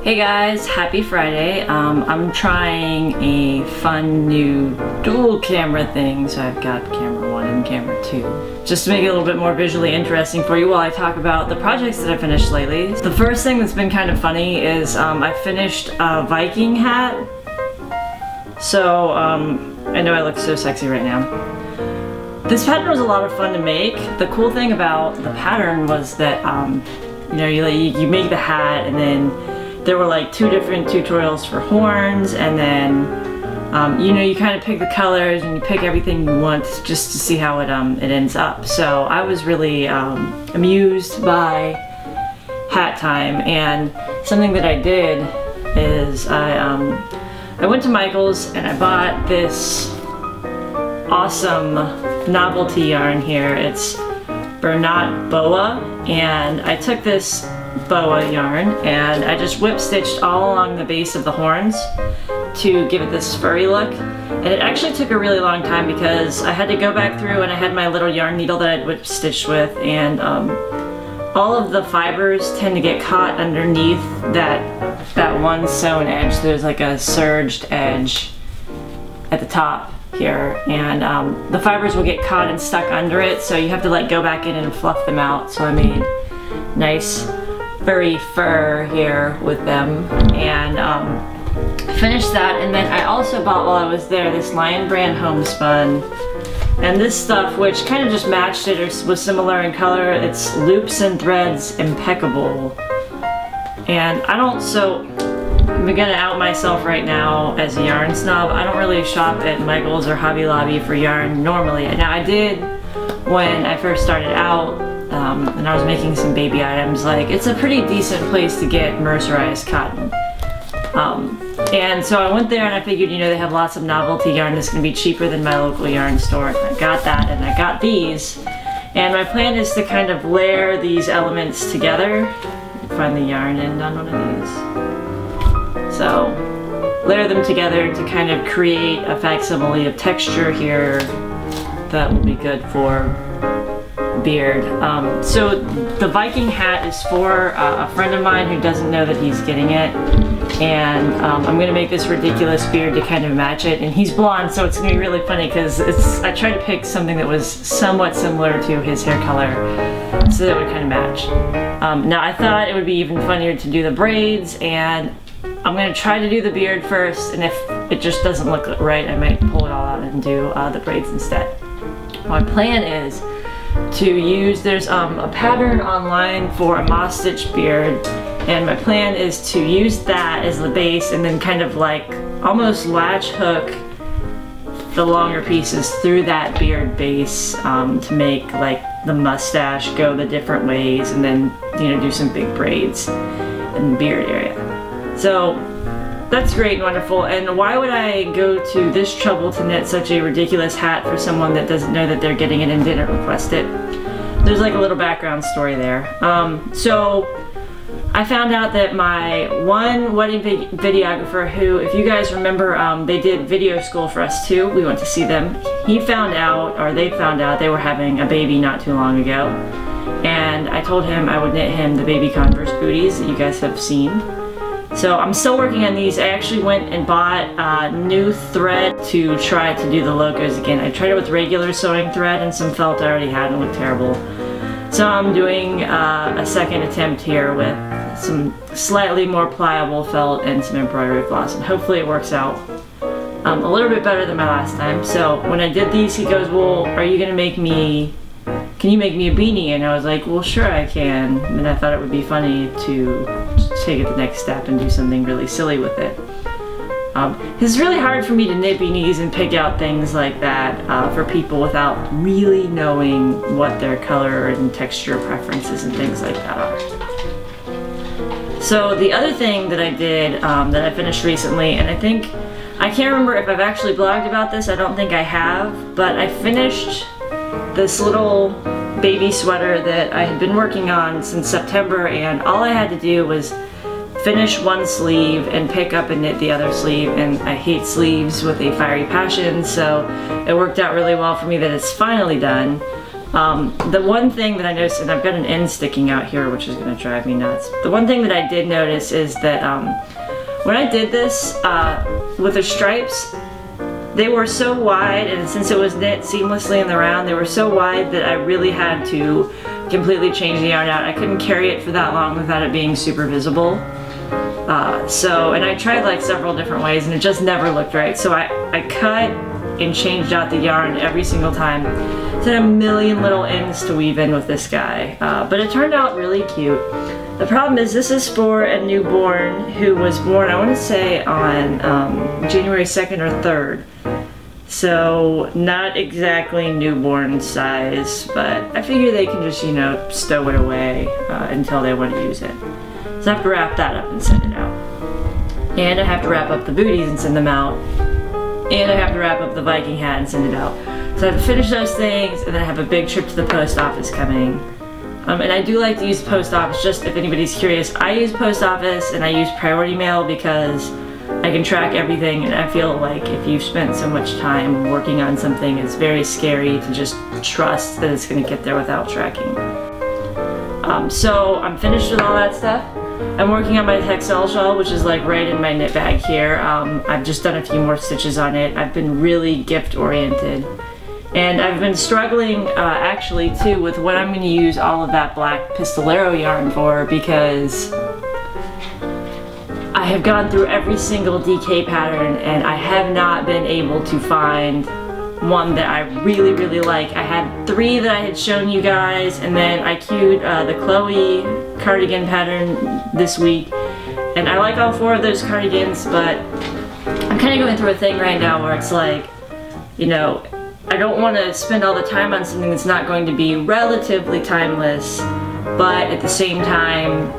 Hey guys, happy Friday. I'm trying a fun new dual camera thing, so I've got camera 1 and camera 2. Just to make it a little bit more visually interesting for you while I talk about the projects that I finished lately. The first thing that's been kind of funny is I finished a Viking hat. So, I know I look so sexy right now. This pattern was a lot of fun to make. The cool thing about the pattern was that, you know, you make the hat and then there were like 2 different tutorials for horns, and then you know, you kind of pick the colors and you pick everything you want just to see how it ends up. So I was really amused by hat time, and something that I did is I went to Michael's and I bought this awesome novelty yarn here. It's Bernat Boa, and I took this boa yarn and I just whip stitched all along the base of the horns to give it this furry look. And it actually took a really long time because I had to go back through and I had my little yarn needle that I'd whip stitched with, and all of the fibers tend to get caught underneath that one sewn edge. There's like a serged edge at the top here, and the fibers will get caught and stuck under it, so you have to like go back in and fluff them out. So I made nice furry fur here with them, and finished that. And then I also bought, while I was there, this Lion Brand homespun, and this stuff, which kind of just matched it or was similar in color. It's Loops and Threads Impeccable, and I'm gonna out myself right now as a yarn snob. I don't really shop at Michael's or Hobby Lobby for yarn normally. Now I did when I first started out, and I was making some baby items. Like, it's a pretty decent place to get mercerized cotton. And so I went there and I figured, you know, they have lots of novelty yarn that's gonna be cheaper than my local yarn store. And I got that, and I got these. And my plan is to kind of layer these elements together. Find the yarn end on one of these. So, layer them together to kind of create a facsimile of texture here that will be good for beard. So the Viking hat is for a friend of mine who doesn't know that he's getting it, and I'm gonna make this ridiculous beard to kind of match it. And he's blonde, so it's gonna be really funny because I tried to pick something that was somewhat similar to his hair color so that it would kind of match. Now I thought it would be even funnier to do the braids, and I'm gonna try to do the beard first, and if it just doesn't look right, I might pull it all out and do the braids instead. My plan is to use, there's a pattern online for a moss stitch beard, and my plan is to use that as the base and then kind of like almost latch hook the longer pieces through that beard base to make like the mustache go the different ways, and then, you know, do some big braids in the beard area. So that's great and wonderful. And why would I go to this trouble to knit such a ridiculous hat for someone that doesn't know that they're getting it and didn't request it? There's like a little background story there. So I found out that my one wedding videographer, who, if you guys remember, they did video school for us too. We went to see them. He found out, or they found out, they were having a baby not too long ago. And I told him I would knit him the baby Converse booties that you guys have seen. So I'm still working on these. I actually went and bought new thread to try to do the logos again. I tried it with regular sewing thread and some felt I already had, and it looked terrible. So I'm doing a second attempt here with some slightly more pliable felt and some embroidery floss, and hopefully it works out a little bit better than my last time. So when I did these, he goes, well, are you gonna make me, can you make me a beanie? And I was like, well, sure I can. And I thought it would be funny to take it the next step and do something really silly with it. It's really hard for me to knit beanies and pick out things like that for people without really knowing what their color and texture preferences and things like that are. So the other thing that I did that I finished recently, and I can't remember if I've actually blogged about this, I don't think I have, but I finished this little baby sweater that I had been working on since September, and all I had to do was finish one sleeve and pick up and knit the other sleeve, and I hate sleeves with a fiery passion, so it worked out really well for me that it's finally done. The one thing that I noticed, and I've got an end sticking out here which is going to drive me nuts. The one thing that I did notice is that when I did this with the stripes, they were so wide, and since it was knit seamlessly in the round, they were so wide that I really had to completely change the yarn out. I couldn't carry it for that long without it being super visible. And I tried like several different ways and it just never looked right. So I cut and changed out the yarn every single time. So I had a million little ends to weave in with this guy. But it turned out really cute. The problem is this is for a newborn who was born, I want to say, on January 2nd or 3rd. So not exactly newborn size, but I figure they can just, you know, stow it away until they want to use it. So I have to wrap that up and send it out. And I have to wrap up the booties and send them out. And I have to wrap up the Viking hat and send it out. So I have to finish those things, and then I have a big trip to the post office coming. And I do like to use the post office, just if anybody's curious. I use post office and I use priority mail because I can track everything, and I feel like if you've spent so much time working on something, it's very scary to just trust that it's going to get there without tracking. So I'm finished with all that stuff. I'm working on my Texel shawl, which is like right in my knit bag here. I've just done a few more stitches on it. I've been really gift oriented. And I've been struggling actually too with what I'm going to use all of that black Pistolero yarn for, because I have gone through every single DK pattern and I have not been able to find one that I really, really like. I had 3 that I had shown you guys, and then I queued the Chloe cardigan pattern this week. And I like all 4 of those cardigans, but I'm kind of going through a thing right now where it's like, you know, I don't want to spend all the time on something that's not going to be relatively timeless, but at the same time,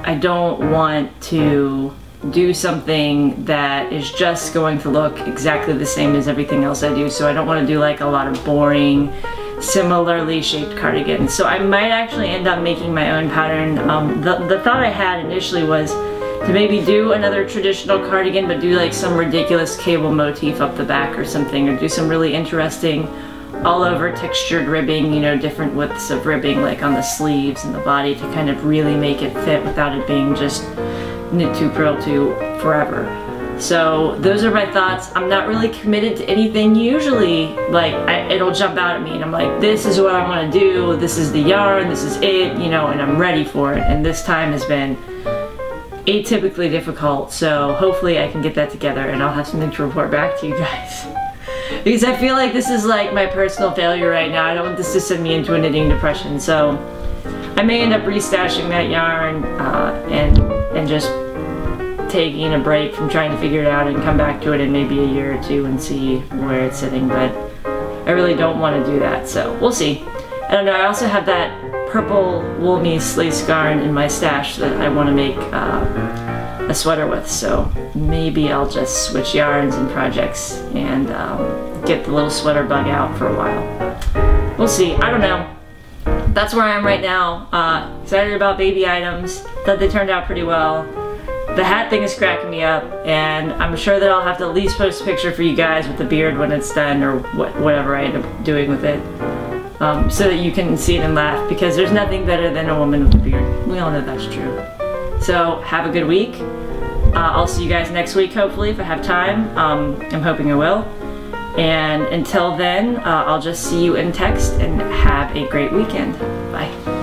I don't want to do something that is just going to look exactly the same as everything else I do. So I don't want to do like a lot of boring, similarly shaped cardigans. So I might actually end up making my own pattern. The thought I had initially was to maybe do another traditional cardigan, but do like some ridiculous cable motif up the back or something, or do some really interesting all over textured ribbing, you know, different widths of ribbing like on the sleeves and the body to kind of really make it fit without it being just knit to, purl to forever. So those are my thoughts. I'm not really committed to anything. Usually like it'll jump out at me and I'm like, this is what I want to do, this is the yarn, this is it, you know, and I'm ready for it. And this time has been atypically difficult, so hopefully I can get that together and I'll have something to report back to you guys. Because I feel like this is like my personal failure right now. I don't want this to send me into a knitting depression, so I may end up restashing that yarn and just taking a break from trying to figure it out and come back to it in maybe a year or 2 and see where it's sitting, but I really don't want to do that, so we'll see. I don't know, I also have that purple Woolmease lace yarn in my stash that I want to make a sweater with, so maybe I'll just switch yarns and projects and get the little sweater bug out for a while. We'll see, I don't know. That's where I am right now. Excited about baby items, thought they turned out pretty well. The hat thing is cracking me up, and I'm sure that I'll have to at least post a picture for you guys with the beard when it's done, or whatever I end up doing with it. So that you can see it and laugh, because there's nothing better than a woman with a beard. We all know that's true. So have a good week. I'll see you guys next week, hopefully, if I have time. I'm hoping I will. And until then, I'll just see you in text, and have a great weekend. Bye.